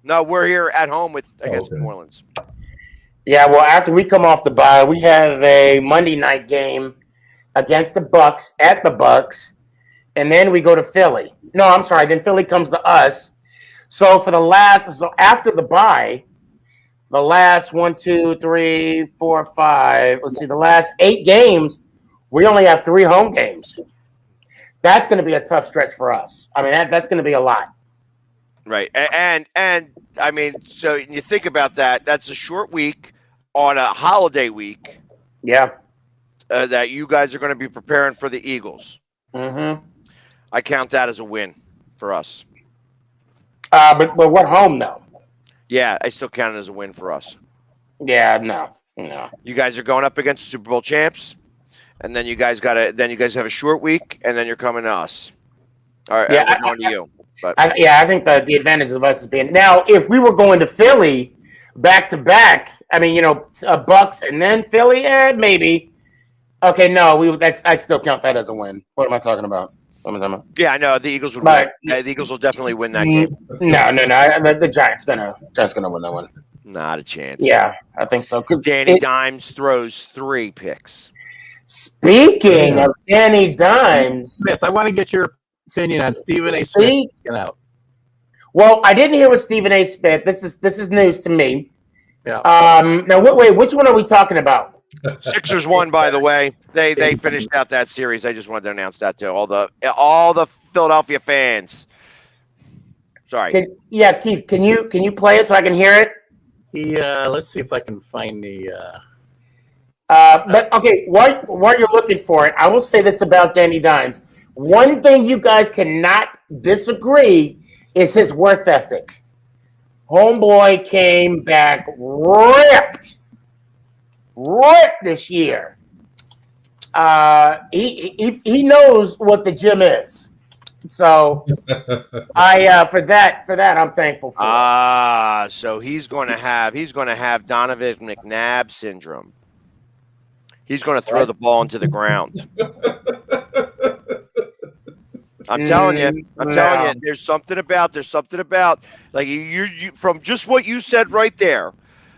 No, we're here at home against okay. New Orleans. Yeah, well, after we come off the bye, we have a Monday night game against the Bucks at the Bucks, and then we go to Philly. No, I'm sorry. Then Philly comes to us. So after the bye, the last 1, 2, 3, 4, 5. Let's see, the last 8 games, we only have 3 home games. That's going to be a tough stretch for us. I mean, that's going to be a lot. Right, and I mean, so you think about that. That's a short week on a holiday week. Yeah. That you guys are going to be preparing for the Eagles. Mm-hmm. I count that as a win for us. But we're home though. Yeah, I still count it as a win for us. Yeah, no. You guys are going up against the Super Bowl champs, and then you guys have a short week, and then you're coming to us. All right, yeah, we're going to you. But I think the advantage of us is being now. If we were going to Philly back to back, I mean, Bucks and then Philly, maybe. Okay, no, I'd still count that as a win. What am I talking about? What am I talking about? Yeah, I know the Eagles would win. Yeah, the Eagles will definitely win that game. No. The Giants gonna win that one. Not a chance. Yeah, I think so. Danny Dimes throws 3 picks. Speaking of Danny Dimes, Smith, I want to get your opinion on Stephen A. Smith out. Well, I didn't hear what Stephen A. Smith. This is news to me. Yeah. Now, wait, which one are we talking about? Sixers won, by the way. They finished out that series. I just wanted to announce that to all the Philadelphia fans. Sorry. Keith, can you play it so I can hear it? Let's see if I can find the. But okay, while you're looking for it, I will say this about Danny Dimes. One thing you guys cannot disagree is his work ethic. Homeboy came back ripped this year. He knows what the gym is. So for that I'm thankful for. So he's going to have Donovan McNabb syndrome. He's going to throw the ball into the ground. I'm telling you. There's something about like you from just what you said right there.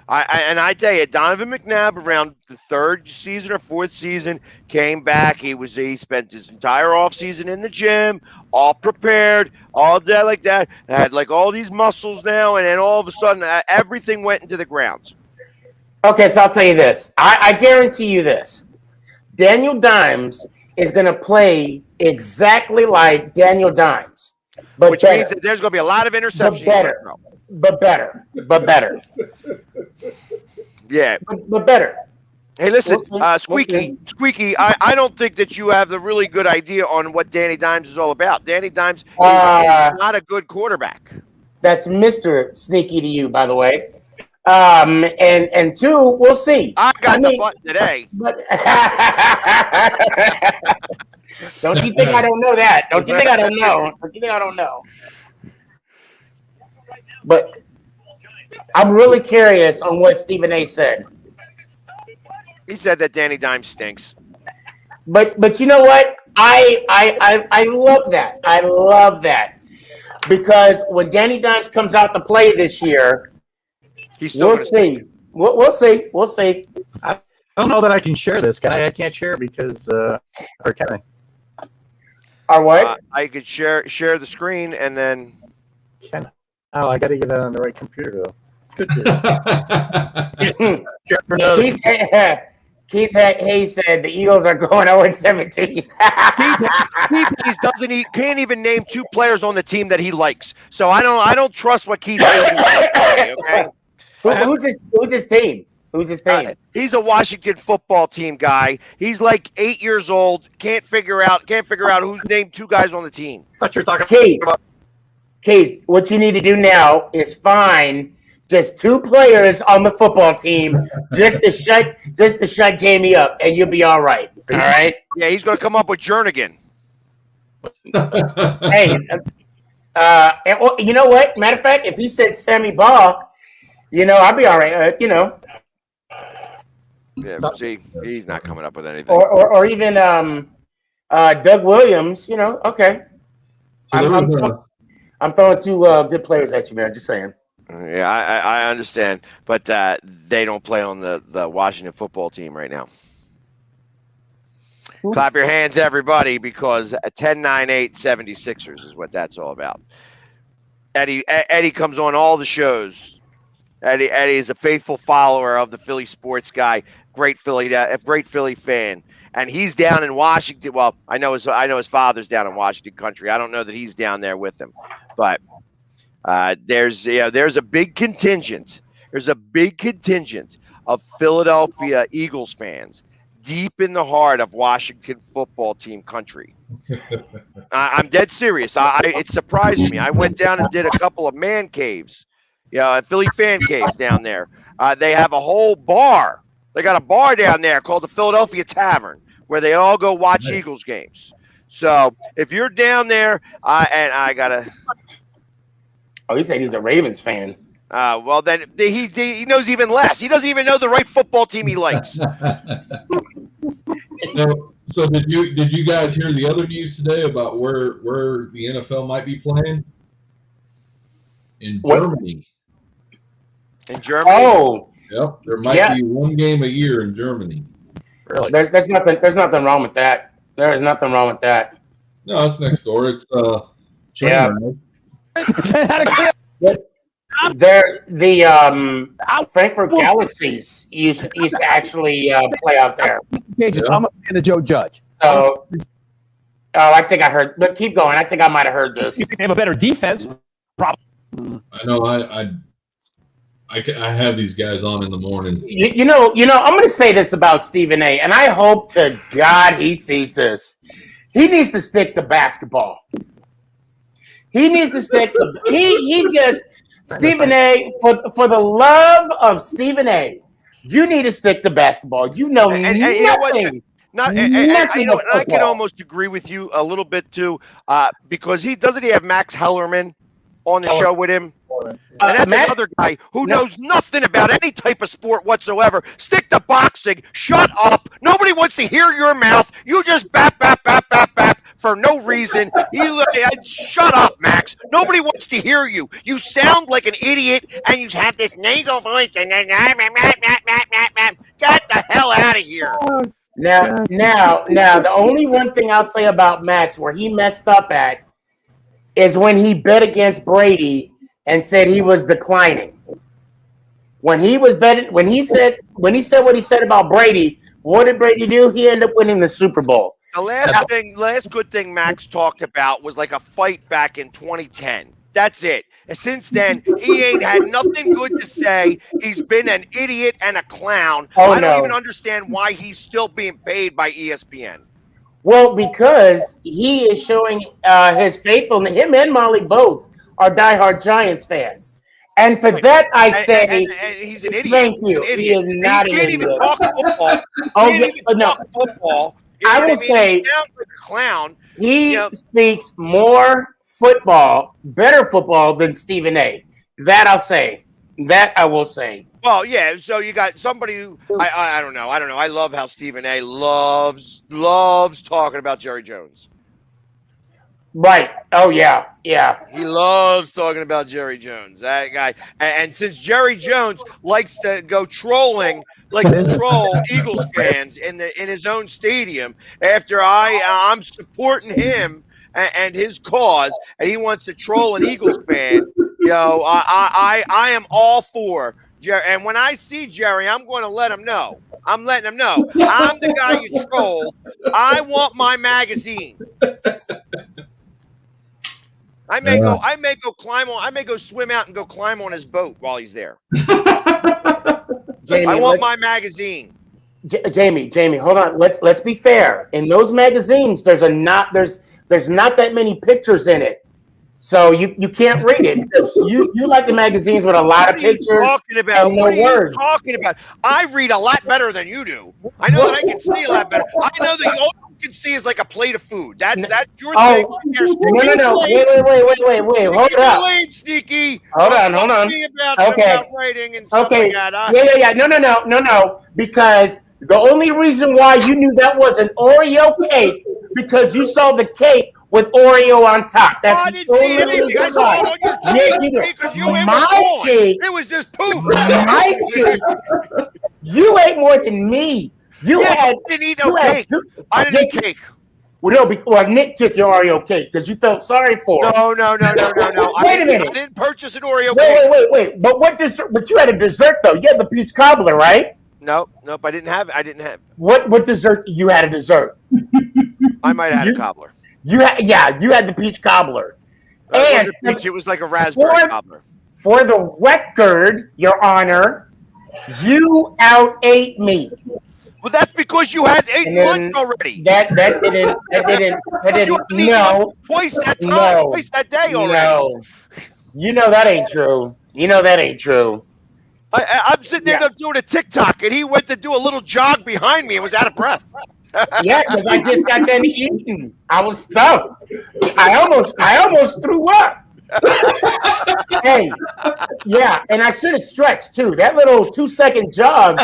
I tell you, Donovan McNabb around the 3rd season or 4th season came back. He spent his entire offseason in the gym, all prepared, all day like that. Had like all these muscles now, and then all of a sudden everything went into the ground. Okay, so I'll tell you this. I guarantee you this. Daniel Dimes is going to play exactly like Daniel Dimes. Which means that there's going to be a lot of interceptions. But better. Yeah. But better. Hey, listen, Squeaky, I don't think that you have the really good idea on what Danny Dimes is all about. Danny Dimes is not a good quarterback. That's Mr. Sneaky to you, by the way. And 2, we'll see. I got the button today. But don't you think I don't know that? Don't you think I don't know? But I'm really curious on what Stephen A. said. He said that Danny Dimes stinks. But you know what? I love that. I love that. Because when Danny Dimes comes out to play this year, we'll see. We'll see. I don't know that I can share this. Can I? I can't share because or can I? Or what? I could share the screen and then. I got to get it on the right computer though. Good. Keith Hayes said the Eagles are going 0-17. Keith can't even name 2 players on the team that he likes. So I don't trust what Keith Hayes is saying, okay? Who's his team? Who's his team? He's a Washington football team guy. He's like 8 years old. Can't figure out who's named 2 guys on the team. I thought you were talking about Keith, what you need to do now is find just 2 players on the football team just to shut Jamie up, and you'll be all right. All right? Yeah, he's going to come up with Jernigan. Hey, and, you know what? Matter of fact, if he said Sammy Baugh, I'll be all right. Yeah, see, he's not coming up with anything. Or even Doug Williams. Okay. So I'm throwing two good players at you, man. Just saying. Yeah, I understand, but they don't play on the Washington football team right now. Oops. Clap your hands, everybody, because 10-9-8 76ers is what that's all about. Eddie comes on all the shows. Eddie is a faithful follower of the Philly sports guy. Great Philly fan, and he's down in Washington. Well, I know his father's down in Washington country. I don't know that he's down there with him, but there's a big contingent. There's a big contingent of Philadelphia Eagles fans deep in the heart of Washington football team country. I'm dead serious. It surprised me. I went down and did a couple of man caves, Philly fan caves down there. They have a whole bar. They got a bar down there called the Philadelphia Tavern where they all go watch Eagles games. So if you're down there, and I gotta. Oh, he said he's a Ravens fan. Well, then he knows even less. He doesn't even know the right football team he likes. So did you guys hear the other news today about where the NFL might be playing? In Germany. In Germany? Oh. Yep. There might be one game a year in Germany. Really? There's nothing wrong with that. There is nothing wrong with that. No, it's next door. It's Germany. The Frankfurt Galaxies used to actually play out there. I'm a fan of Joe Judge. So, I think I heard. But keep going. I think I might have heard this. They have a better defense. Probably. I know. I have these guys on in the morning. You know. I'm going to say this about Stephen A. And I hope to God he sees this. He needs to stick to basketball. He needs to stick to. He just. Stephen A. For the love of Stephen A. You need to stick to basketball. You know nothing. You know what? I can almost agree with you a little bit too, because he have Max Hellerman on the show with him, and that's another guy who knows nothing about any type of sport whatsoever. Stick to boxing. Shut up. Nobody wants to hear your mouth. You just bap for no reason. Shut up, Max. Nobody wants to hear you. You sound like an idiot, and you have this nasal voice. And get the hell out of here. Now, the only one thing I'll say about Max where he messed up at is when he bet against Brady and said he was declining. When he was betting, when he said what he said about Brady, what did Brady do? He ended up winning the Super Bowl. The last good thing Max talked about was like a fight back in 2010. That's it. And since then, he ain't had nothing good to say. He's been an idiot and a clown. I don't even understand why he's still being paid by ESPN. Well, because he is showing his faithfulness. Him and Molly both are diehard Giants fans. And for that, I say, and he's an idiot. Thank you. He is not can't even talk football. Talk football. I will say, he sounds like a clown. He speaks more football, better football than Stephen A. That I'll say. That I will say. Well, yeah. So you got somebody who I don't know. I love how Stephen A. loves talking about Jerry Jones. Right. Oh yeah. Yeah. He loves talking about Jerry Jones. That guy. And since Jerry Jones likes to go trolling, likes to troll Eagles fans in his own stadium, after I'm supporting him and his cause, and he wants to troll an Eagles fan, I am all for Jerry. And when I see Jerry, I'm going to let him know. I'm letting him know. I'm the guy you trolled. I want my magazine. I may go climb on. I may go swim out and go climb on his boat while he's there. Jamie, I want my magazine. Jamie, hold on. Let's be fair. In those magazines, there's not that many pictures in it, so you can't read it. You like the magazines with a lot of pictures. Talking about and no words. Talking about. I read a lot better than you do. I know that I can see a lot better. I know that you can see is like a plate of food. That's your Oh, thing. no. Wait. Hold up. Sneaky. Hold on. Me about writing and stuff Okay. like that. Yeah. No. Because the only reason why you knew that was an Oreo cake because you saw the cake with Oreo on top. That's I didn't see anything. I saw it on your cheek. Yes, you did. Because you ate My cheek. It was just poof. My cheek. You ate more than me. I didn't eat no cake. I didn't eat cake. Well, Nick took your Oreo cake because you felt sorry for him. No. Wait a minute. I didn't purchase an Oreo cake. Wait. But what dessert? But you had a dessert though. You had the peach cobbler, right? Nope. I didn't have it. What dessert? You had a dessert. I might have had a cobbler. You had the peach cobbler. And it was like a raspberry cobbler. For the record, Your Honor, you outate me. Well, that's because you had 8 lunch already. That didn't. No. Twice that time. Twice that day already. No. You know that ain't true. I'm sitting there doing a TikTok, and he went to do a little jog behind me and was out of breath. Yeah, because I just got done eating. I was stuffed. I almost threw up. Hey, yeah, and I should have stretched too. That little 2-second jog,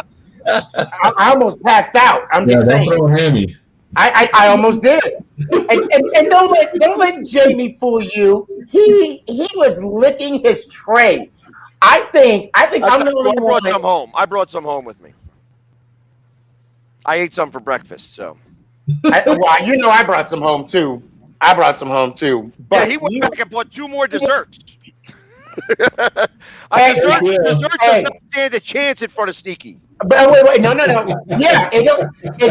I almost passed out. I'm just saying. Don't throw a hammy. I almost did. And don't let Jamie fool you. He was licking his tray. I think I'm the only one. I brought some home with me. I ate some for breakfast, so. I brought some home too. But he went back and bought 2 more desserts. Desserts don't stand a chance in front of Sneaky. But wait, no. Yeah, it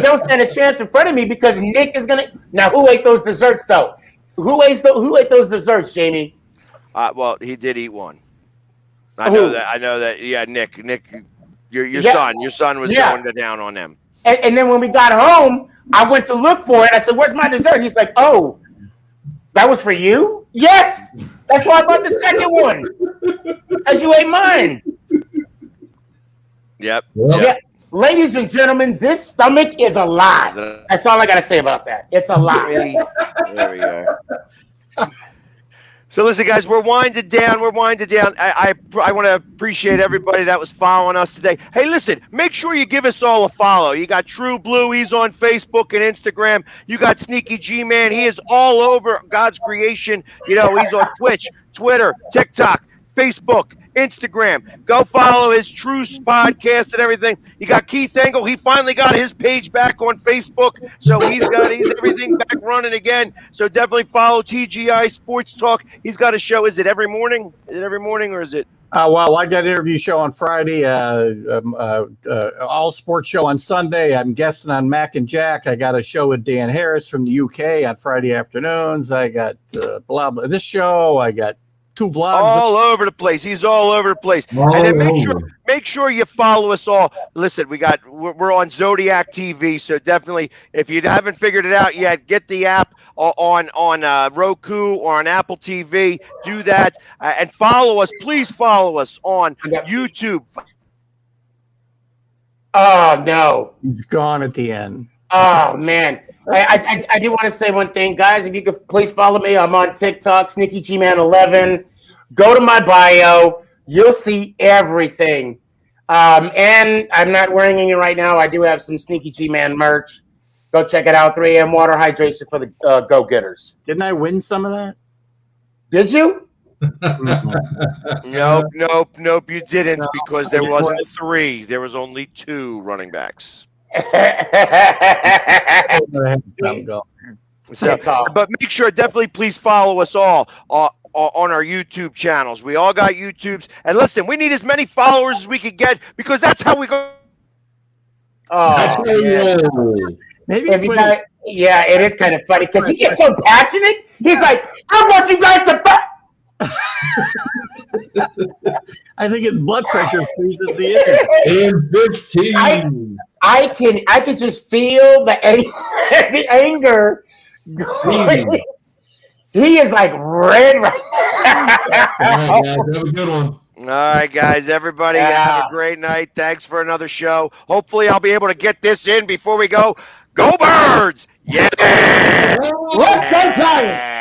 don't stand a chance in front of me because Nick is gonna. Now, who ate those desserts though? Who ate those desserts, Jamie? Well, he did eat one. I know that. Yeah, Nick, your son was going down on them. And then when we got home, I went to look for it. I said, "Where's my dessert?" He's like, "Oh, that was for you?" Yes, that's why I bought the second one. As you ate mine. Yep. Yeah. Ladies and gentlemen, this stomach is a lie. That's all I got to say about that. It's a lie. There we go. So listen, guys, we're winding down. I want to appreciate everybody that was following us today. Hey, listen, make sure you give us all a follow. You got True Blue. He's on Facebook and Instagram. You got Sneaky G-Man. He is all over God's creation. He's on Twitch, Twitter, TikTok, Facebook, Instagram. Go follow his Truce podcast and everything. You got Keith Engel. He finally got his page back on Facebook, so he's everything back running again. So definitely follow TGI Sports Talk. He's got a show. Is it every morning? Or is it? Well, I got an interview show on Friday, all sports show on Sunday. I'm guesting on Mac and Jack. I got a show with Dan Harris from the UK on Friday afternoons. I got this show. I got 2 vlogs. All over the place. He's all over the place. And then make sure you follow us all. Listen, we're on Zodiac TV, so definitely if you haven't figured it out yet, get the app on Roku or on Apple TV. Do that and follow us. Please follow us on YouTube. Oh no, He's gone at the end. Oh man. I do want to say one thing, guys. If you could please follow me, I'm on TikTok, Sneaky G-Man 11. Go to my bio. You'll see everything. And I'm not wearing any right now. I do have some Sneaky G-Man merch. Go check it out. 3 a.m. water hydration for the go-getters. Didn't I win some of that? Did you? Nope. You didn't because there wasn't 3. There was only 2 running backs. So, but make sure, definitely, please follow us all on our YouTube channels. We all got YouTubes, and listen, we need as many followers as we can get because that's how we go. Oh, maybe yeah, it is kind of funny because he gets so passionate. He's like, "I want you guys to." I think his blood pressure freezes the air. I can just feel the anger going. He is like red right now. All right, guys, have a good one. All right, guys, everybody, have a great night. Thanks for another show. Hopefully, I'll be able to get this in before we go Go Birds! Yeah! Let's go Giants!